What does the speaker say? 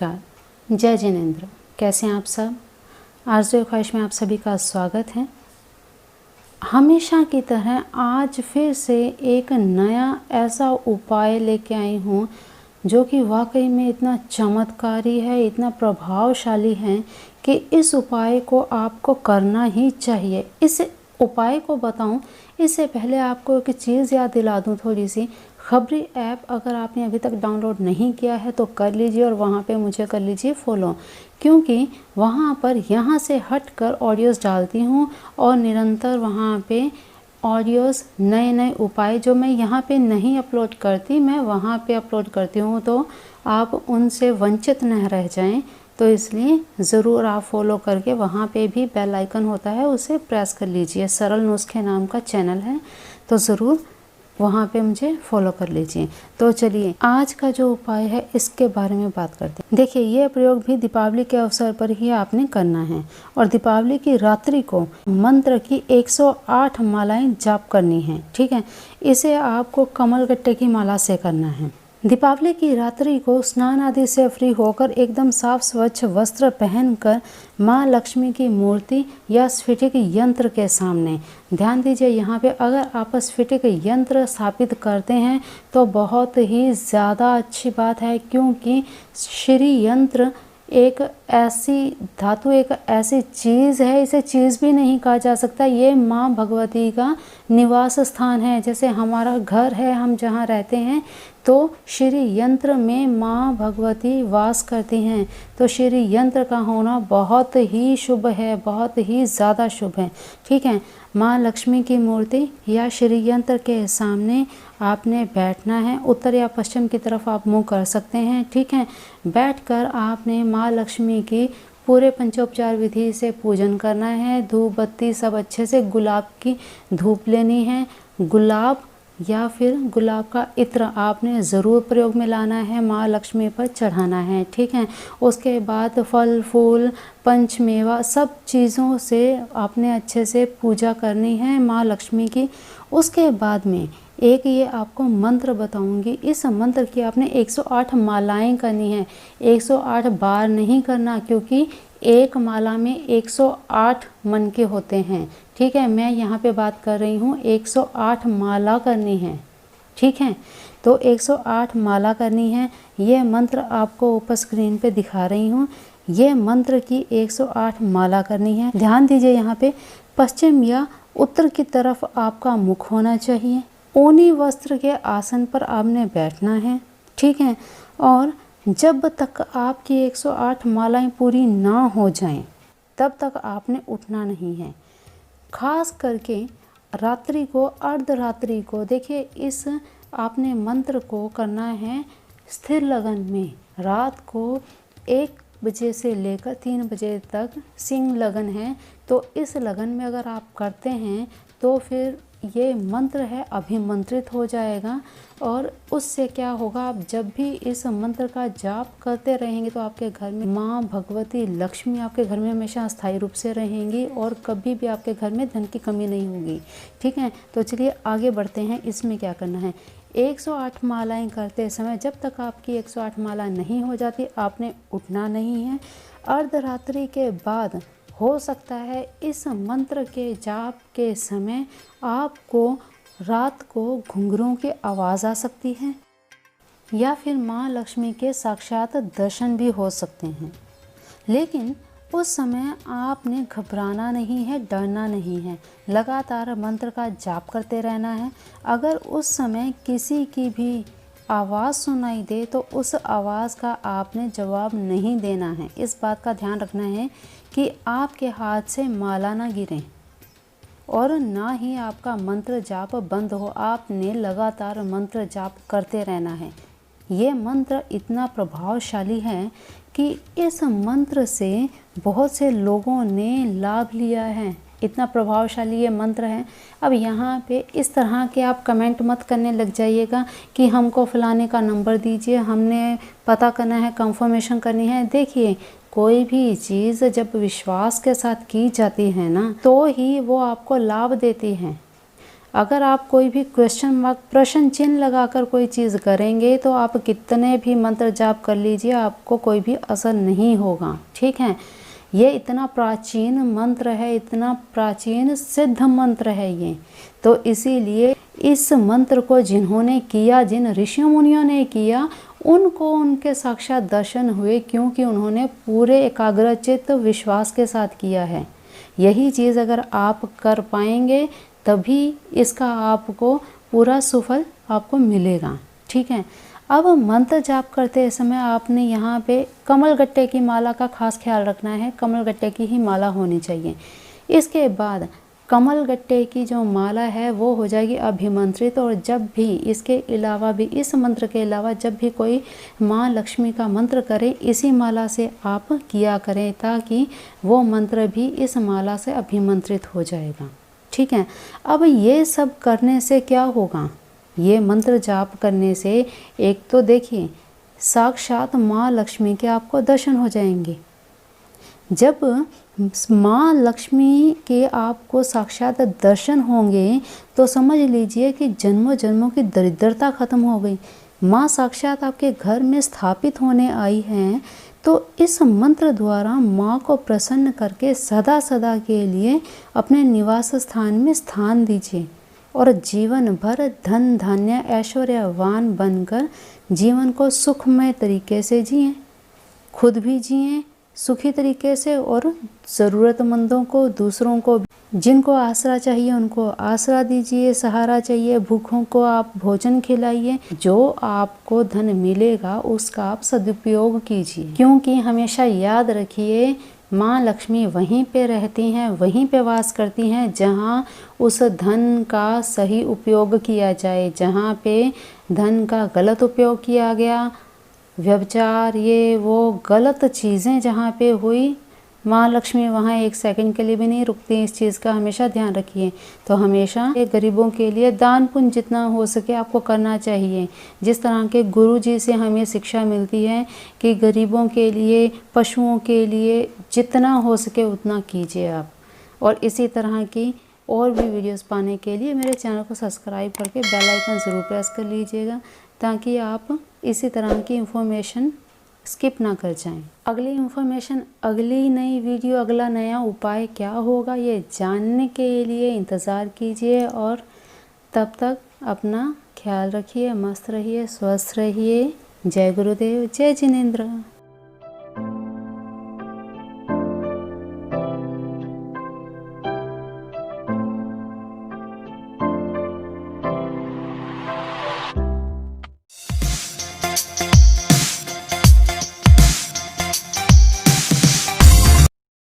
नमस्कार, जय जिनेंद्र। कैसे हैं आप सब? आरज़ू ख्वाहिश में आप सभी का स्वागत है। हमेशा की तरह आज फिर से एक नया ऐसा उपाय लेके आई हूँ जो कि वाकई में इतना चमत्कारी है, इतना प्रभावशाली है कि इस उपाय को आपको करना ही चाहिए। इस उपाय को बताऊं इससे पहले आपको एक चीज़ याद दिला दूं थोड़ी सी। खबरी ऐप अगर आपने अभी तक डाउनलोड नहीं किया है तो कर लीजिए और वहाँ पे मुझे कर लीजिए फॉलो, क्योंकि वहाँ पर यहाँ से हटकर ऑडियोज़ डालती हूँ और निरंतर वहाँ पे ऑडियोज़ नए नए उपाय जो मैं यहाँ पे नहीं अपलोड करती मैं वहाँ पे अपलोड करती हूँ, तो आप उनसे वंचित न रह जाएं। तो इसलिए ज़रूर आप फॉलो करके वहाँ पे भी बेल आइकन होता है उसे प्रेस कर लीजिए। सरल नुस्खे नाम का चैनल है, तो ज़रूर वहाँ पे मुझे फॉलो कर लीजिए। तो चलिए आज का जो उपाय है इसके बारे में बात करते हैं। देखिए, ये प्रयोग भी दीपावली के अवसर पर ही आपने करना है और दीपावली की रात्रि को मंत्र की 108 मालाएं जाप करनी है। ठीक है, इसे आपको कमल गट्टे की माला से करना है। दीपावली की रात्रि को स्नान आदि से फ्री होकर एकदम साफ स्वच्छ वस्त्र पहनकर माँ लक्ष्मी की मूर्ति या स्फटिक यंत्र के सामने, ध्यान दीजिए यहाँ पे अगर आप स्फटिक यंत्र स्थापित करते हैं तो बहुत ही ज़्यादा अच्छी बात है, क्योंकि श्री यंत्र एक ऐसी धातु, एक ऐसी चीज़ है, इसे चीज़ भी नहीं कहा जा सकता। ये माँ भगवती का निवास स्थान है। जैसे हमारा घर है, हम जहाँ रहते हैं तो श्री यंत्र में माँ भगवती वास करती हैं। तो श्री यंत्र का होना बहुत ही शुभ है, बहुत ही ज़्यादा शुभ है। ठीक है, माँ लक्ष्मी की मूर्ति या श्री यंत्र के सामने आपने बैठना है। उत्तर या पश्चिम की तरफ आप मुँह कर सकते हैं। ठीक है, बैठकर आपने माँ लक्ष्मी की पूरे पंचोपचार विधि से पूजन करना है। धूप बत्ती सब अच्छे से, गुलाब की धूप लेनी है। गुलाब या फिर गुलाब का इत्र आपने ज़रूर प्रयोग में लाना है, माँ लक्ष्मी पर चढ़ाना है। ठीक है, उसके बाद फल फूल पंचमेवा सब चीज़ों से आपने अच्छे से पूजा करनी है माँ लक्ष्मी की। उसके बाद में एक ये आपको मंत्र बताऊंगी, इस मंत्र की आपने 108 मालाएं करनी है। 108 बार नहीं करना, क्योंकि एक माला में 108 मन के होते हैं। ठीक है, मैं यहाँ पे बात कर रही हूँ 108 माला करनी है। ठीक है, तो 108 माला करनी है। ये मंत्र आपको ऊपर स्क्रीन पे दिखा रही हूँ। ये मंत्र की 108 माला करनी है। ध्यान दीजिए यहाँ पे पश्चिम या उत्तर की तरफ आपका मुख होना चाहिए। ऊनी वस्त्र के आसन पर आपने बैठना है। ठीक है, और जब तक आपकी 108 मालाएं पूरी ना हो जाएं तब तक आपने उठना नहीं है। खास करके रात्रि को, अर्धरात्रि को, देखिए इस आपने मंत्र को करना है स्थिर लगन में। रात को 1 बजे से लेकर 3 बजे तक सिंह लगन है, तो इस लगन में अगर आप करते हैं तो फिर ये मंत्र है अभिमंत्रित हो जाएगा। और उससे क्या होगा, आप जब भी इस मंत्र का जाप करते रहेंगे तो आपके घर में माँ भगवती लक्ष्मी आपके घर में हमेशा अस्थायी रूप से रहेंगी और कभी भी आपके घर में धन की कमी नहीं होगी। ठीक है, तो चलिए आगे बढ़ते हैं। इसमें क्या करना है, 108 मालाएं करते समय जब तक आपकी 108 माला नहीं हो जाती आपने उठना नहीं है। अर्धरात्रि के बाद हो सकता है इस मंत्र के जाप के समय आपको रात को घुंघरूं की आवाज़ आ सकती है या फिर माँ लक्ष्मी के साक्षात दर्शन भी हो सकते हैं। लेकिन उस समय आपने घबराना नहीं है, डरना नहीं है, लगातार मंत्र का जाप करते रहना है। अगर उस समय किसी की भी आवाज़ सुनाई दे तो उस आवाज़ का आपने जवाब नहीं देना है। इस बात का ध्यान रखना है कि आपके हाथ से माला ना गिरे और ना ही आपका मंत्र जाप बंद हो। आपने लगातार मंत्र जाप करते रहना है। ये मंत्र इतना प्रभावशाली है कि इस मंत्र से बहुत से लोगों ने लाभ लिया है। इतना प्रभावशाली ये मंत्र है। अब यहाँ पे इस तरह के आप कमेंट मत करने लग जाइएगा कि हमको फलाने का नंबर दीजिए, हमने पता करना है, कंफर्मेशन करनी है। देखिए, कोई भी चीज़ जब विश्वास के साथ की जाती है ना तो ही वो आपको लाभ देती है। अगर आप कोई भी क्वेश्चन मार्क प्रश्न चिन्ह लगाकर कोई चीज़ करेंगे तो आप कितने भी मंत्र जाप कर लीजिए, आपको कोई भी असर नहीं होगा। ठीक है, ये इतना प्राचीन मंत्र है, इतना प्राचीन सिद्ध मंत्र है ये। तो इसीलिए इस मंत्र को जिन्होंने किया, जिन ऋषि मुनियों ने किया, उनको उनके साक्षात दर्शन हुए, क्योंकि उन्होंने पूरे एकाग्रचित्त विश्वास के साथ किया है। यही चीज़ अगर आप कर पाएंगे तभी इसका आपको पूरा सुफल आपको मिलेगा। ठीक है, अब मंत्र जाप करते समय आपने यहाँ पे कमल गट्टे की माला का खास ख्याल रखना है। कमल गट्टे की ही माला होनी चाहिए। इसके बाद कमल गट्टे की जो माला है वो हो जाएगी अभिमंत्रित। और जब भी इसके अलावा भी, इस मंत्र के अलावा जब भी कोई माँ लक्ष्मी का मंत्र करें, इसी माला से आप किया करें, ताकि वो मंत्र भी इस माला से अभिमंत्रित हो जाएगा। ठीक है, अब ये सब करने से क्या होगा, ये मंत्र जाप करने से एक तो देखिए साक्षात माँ लक्ष्मी के आपको दर्शन हो जाएंगे। जब माँ लक्ष्मी के आपको साक्षात दर्शन होंगे तो समझ लीजिए कि जन्मों जन्मों की दरिद्रता खत्म हो गई। माँ साक्षात आपके घर में स्थापित होने आई हैं। तो इस मंत्र द्वारा माँ को प्रसन्न करके सदा सदा के लिए अपने निवास स्थान में स्थान दीजिए और जीवन भर धन धान्य ऐश्वर्यवान बनकर जीवन को सुखमय तरीके से जिएं, खुद भी जिएं सुखी तरीके से, और ज़रूरतमंदों को, दूसरों को, जिनको आसरा चाहिए उनको आसरा दीजिए, सहारा चाहिए भूखों को आप भोजन खिलाइए। जो आपको धन मिलेगा उसका आप सदुपयोग कीजिए, क्योंकि हमेशा याद रखिए माँ लक्ष्मी वहीं पे रहती हैं, वहीं पे वास करती हैं जहाँ उस धन का सही उपयोग किया जाए। जहाँ पे धन का गलत उपयोग किया गया, व्यभिचार, ये वो गलत चीज़ें जहाँ पे हुई, माँ लक्ष्मी वहाँ एक सेकंड के लिए भी नहीं रुकती। इस चीज़ का हमेशा ध्यान रखिए। तो हमेशा गरीबों के लिए दान पुण्य जितना हो सके आपको करना चाहिए। जिस तरह के गुरु जी से हमें शिक्षा मिलती है कि गरीबों के लिए, पशुओं के लिए जितना हो सके उतना कीजिए आप। और इसी तरह की और भी वीडियोस पाने के लिए मेरे चैनल को सब्सक्राइब करके बेल आइकन ज़रूर प्रेस कर लीजिएगा, ताकि आप इसी तरह की इन्फॉर्मेशन स्किप ना कर जाएं। अगली इन्फॉर्मेशन, अगली नई वीडियो, अगला नया उपाय क्या होगा ये जानने के लिए इंतज़ार कीजिए। और तब तक अपना ख्याल रखिए, मस्त रहिए, स्वस्थ रहिए। जय गुरुदेव, जय जिनेंद्र।